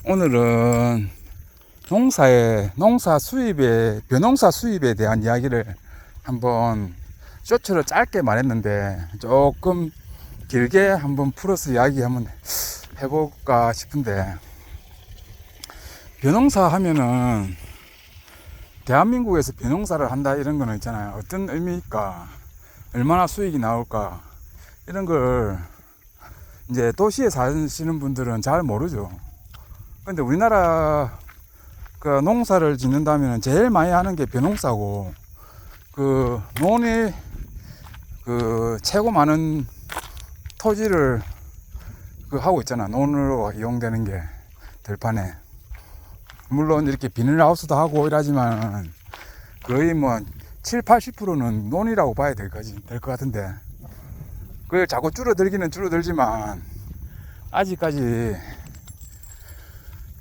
오늘은 농사 수입에, 벼농사 수입에 대한 이야기를 한번 쇼츠로 짧게 말했는데 조금 길게 한번 풀어서 이야기 한번 해볼까 싶은데, 벼농사 하면은 대한민국에서 벼농사를 한다 이런 거는 있잖아요. 어떤 의미일까? 얼마나 수익이 나올까? 이런 걸 이제 도시에 사시는 분들은 잘 모르죠. 근데 우리나라 그 농사를 짓는다면 제일 많이 하는 게 벼농사고, 그 논이 그 최고 많은 토지를 그 하고 있잖아. 논으로 이용되는 게 들판에. 물론 이렇게 비닐하우스도 하고 이러지만 거의 뭐 7, 80%는 논이라고 봐야 될 것 같은데, 그걸 자꾸 줄어들기는 줄어들지만 아직까지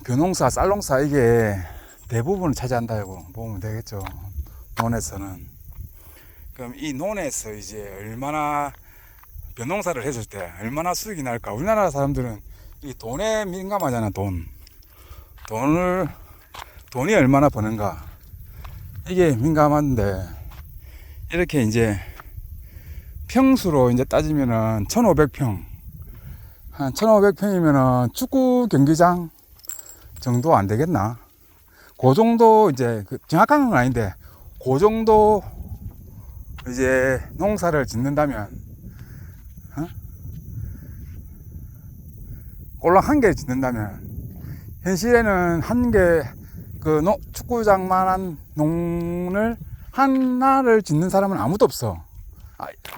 벼농사, 쌀농사 이게 대부분을 차지한다고 보면 되겠죠. 논에서는. 그럼 이 논에서 이제 얼마나 벼농사를 했을 때 얼마나 수익이 날까? 우리나라 사람들은 이 돈에 민감하잖아. 돈이 얼마나 버는가, 이게 민감한데, 이렇게 이제 평수로 이제 따지면은 1500평, 한 1500평이면은 축구 경기장 정도 안 되겠나? 그 정도, 이제 정확한 건 아닌데 그 정도 이제 농사를 짓는다면, 꼴랑 한 개 짓는다면, 현실에는 한 개 그 축구장만한 농을 하나를 짓는 사람은 아무도 없어.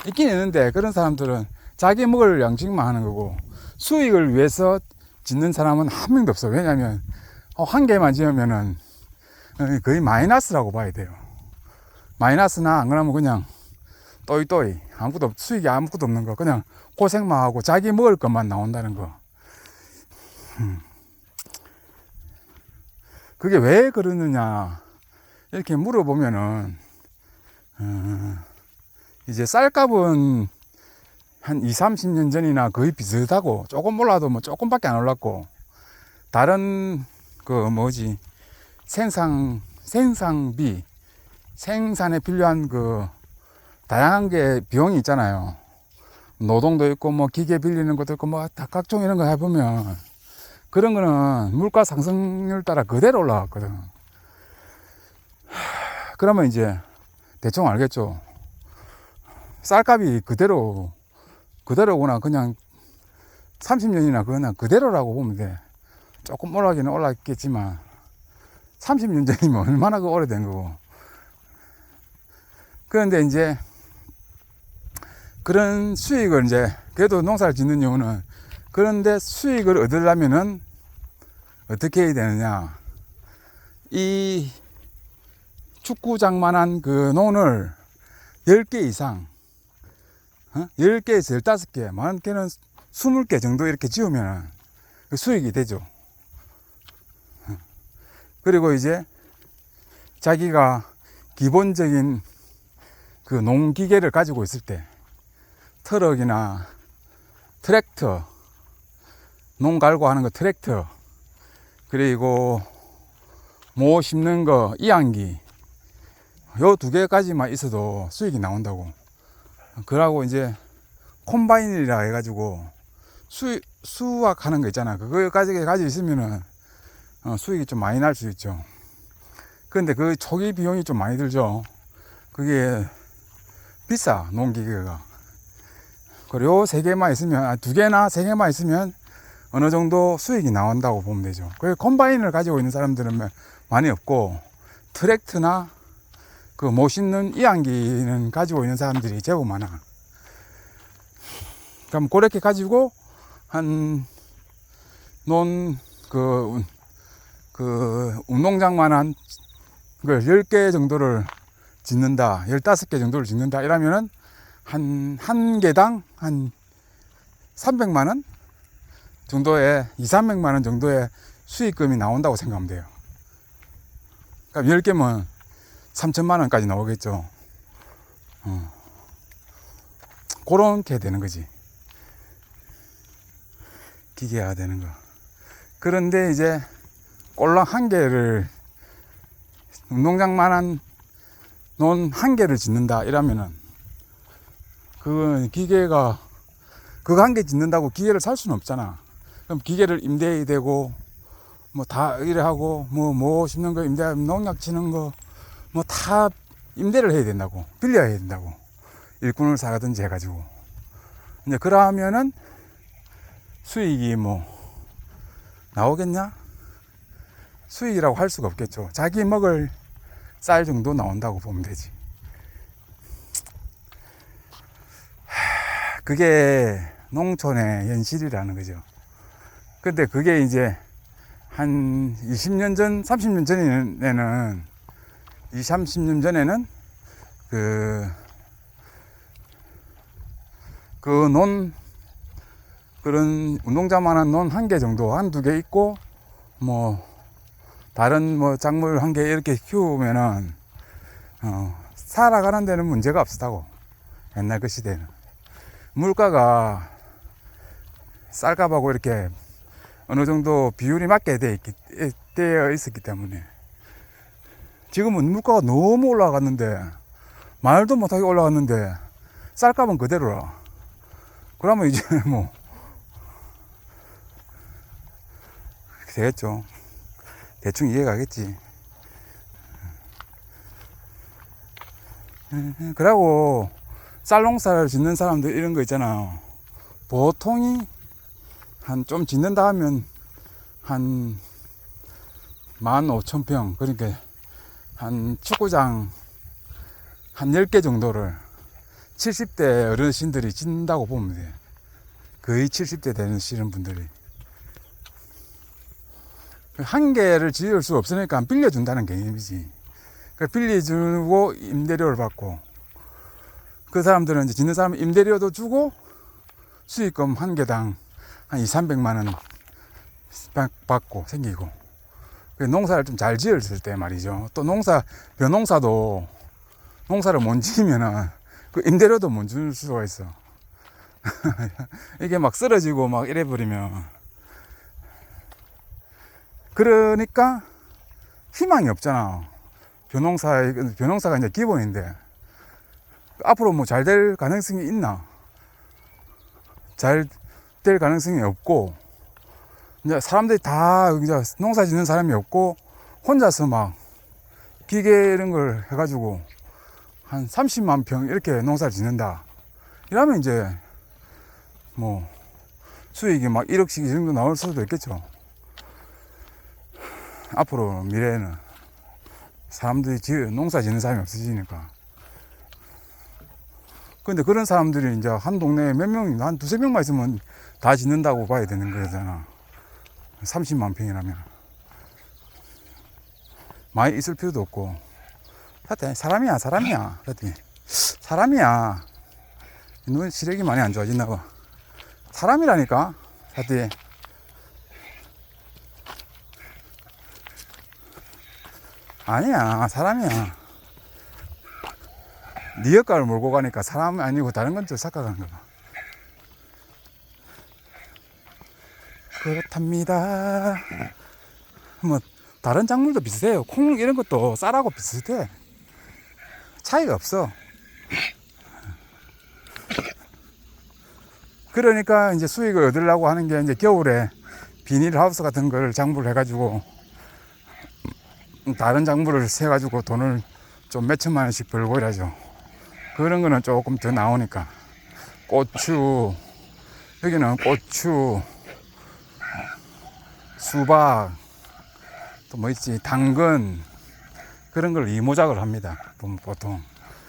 있긴 있는데 그런 사람들은 자기 먹을 양식만 하는 거고, 수익을 위해서 짓는 사람은 한 명도 없어. 왜냐면 한 개만 지으면은 거의 마이너스라고 봐야 돼요. 마이너스나 안 그러면 그냥 또이 수익이 아무것도 없는 거, 그냥 고생만 하고 자기 먹을 것만 나온다는 거. 그게 왜 그러느냐 이렇게 물어보면은, 이제 쌀값은 한 2, 30년 전이나 거의 비슷하고, 조금 올라도 뭐 조금밖에 안 올랐고, 다른 생산비, 생산에 필요한 다양한 게 비용이 있잖아요. 노동도 있고 뭐 기계 빌리는 것도 있고 뭐 각종 이런 거 해보면 그런 거는 물가 상승률 따라 그대로 올라갔거든. 그러면 이제 대충 알겠죠. 쌀값이 그대로구나. 그냥 30년이나 그냥 그대로라고 보면 돼. 조금 올라가기는 올랐겠지만 30년 전이면 얼마나 오래된 거고. 그런데 이제 그런 수익을 이제 그래도 농사를 짓는 이유는, 그런데 수익을 얻으려면은 어떻게 해야 되느냐, 이 축구장만한 그 논을 10개 이상, 10개에서 15개, 많게는 20개 정도 이렇게 지으면 수익이 되죠. 그리고 이제 자기가 기본적인 그 농기계를 가지고 있을 때, 트럭이나 트랙터, 농 갈고 하는 거 트랙터, 그리고 모 심는 거 이안기, 요 2개까지만 있어도 수익이 나온다고. 그러고 이제 콤바인이라 해가지고 수확하는 거 있잖아. 그거까지 가지고 있으면은 수익이 좀 많이 날 수 있죠. 그런데 그 초기 비용이 좀 많이 들죠. 그게 비싸, 농기계가. 그리고 3개만 있으면, 2개나 3개만 있으면 어느 정도 수익이 나온다고 보면 되죠. 그 콤바인을 가지고 있는 사람들은 많이 없고, 트랙터나 그 못 심는 이안기는 가지고 있는 사람들이 제법 많아. 그럼 그렇게 가지고 한 운동장만한 그 10개 정도를 짓는다, 15개 정도를 짓는다 이러면은 한 개당 한 300만원 정도의, 2, 300만원 정도의 수익금이 나온다고 생각하면 돼요. 그러니까 10개면 3천만원까지 나오겠죠. 그렇게 되는 거지. 기계화 되는 거. 그런데 이제 올랑 한 개를, 운동장만한 논 한 개를 짓는다 이러면은, 그건 기계가, 그거 한 개 짓는다고 기계를 살 수는 없잖아. 그럼 기계를 임대해야 되고, 뭐 다 이래 하고, 뭐 심는 거 임대, 농약 치는 거, 뭐 다 임대를 해야 된다고. 빌려야 된다고. 일꾼을 사가든지 해가지고. 이제 그러면은 수익이 뭐 나오겠냐? 수익이라고 할 수가 없겠죠. 자기 먹을 쌀 정도 나온다고 보면 되지. 그게 농촌의 현실이라는 거죠. 근데 그게 이제 한 20년 전, 30년 전에는, 20, 30년 전에는 그런 운동장만한 논 한 개 정도, 한두 개 있고, 뭐, 다른 뭐 작물 한 개 이렇게 키우면은, 살아가는 데는 문제가 없었다고. 옛날 그 시대는. 물가가 쌀값하고 이렇게 어느 정도 비율이 맞게 되어 있었기 때문에. 지금은 물가가 너무 올라갔는데, 말도 못하게 올라갔는데, 쌀값은 그대로라. 그러면 이제 뭐, 그렇게 되겠죠. 대충 이해가겠지. 그러고, 쌀 농사를 짓는 사람들 이런 거 있잖아. 보통이 한 좀 짓는다 하면 한 15,000평, 그러니까 한 축구장 한 10개 정도를 70대 어르신들이 짓는다고 보면 돼. 거의 70대 되시는 분들이. 한 개를 지을 수 없으니까 빌려준다는 개념이지. 빌려주고 임대료를 받고, 그 사람들은 이제 짓는 사람은 임대료도 주고 수익금 한 개당 한 200~300만 원 받고 생기고. 농사를 좀 잘 지었을 때 말이죠. 또 벼농사도 농사를 못 지으면은 그 임대료도 못 줄 수가 있어. 이게 막 쓰러지고 막 이래 버리면, 그러니까 희망이 없잖아. 벼농사가 이제 기본인데 앞으로 뭐 잘 될 가능성이 있나? 잘 될 가능성이 없고, 이제 사람들이 다 이제 농사 짓는 사람이 없고 혼자서 막 기계 이런 걸 해가지고 한 30만 평 이렇게 농사를 짓는다. 이러면 이제 뭐 수익이 막 1억씩 이 정도 나올 수도 있겠죠. 앞으로 미래에는 사람들이 농사 짓는 사람이 없어지니까. 근데 그런 사람들이 이제 한 동네에 몇 명이, 한 두세 명만 있으면 다 짓는다고 봐야 되는 거잖아. 30만 평이라면. 많이 있을 필요도 없고. 하여튼, 사람이야. 하여튼, 사람이야. 눈 시력이 많이 안 좋아졌나 봐. 사람이라니까. 하여튼. 아니야, 사람이야. 네 역할을 몰고 가니까 사람 아니고 다른 건 좀 착각한 거야. 그렇답니다. 뭐 다른 작물도 비슷해요. 콩 이런 것도 쌀하고 비슷해. 차이가 없어. 그러니까 이제 수익을 얻으려고 하는 게 이제 겨울에 비닐하우스 같은 걸 장부를 해가지고 다른 작물을 세가지고 돈을 좀 몇천만 원씩 벌고 이러죠. 그런 거는 조금 더 나오니까. 고추, 여기는 고추, 수박, 또 뭐 있지, 당근, 그런 걸 이모작을 합니다. 보통.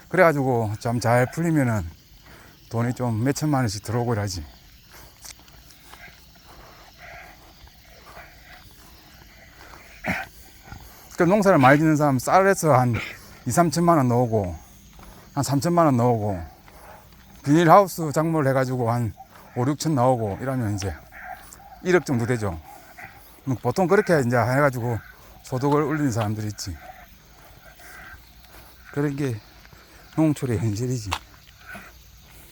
그래가지고 좀 잘 풀리면은 돈이 좀 몇천만 원씩 들어오고 이러지. 그 농사를 많이 짓는 사람 쌀에서 한 2~3천만 원 넣고, 한 3천만 원 넣고, 비닐하우스 작물을 해가지고 한 5~6천 나오고 이러면 이제 1억 정도 되죠. 보통 그렇게 이제 해가지고 소득을 올리는 사람들이 있지. 그런 게 농촌의 현실이지.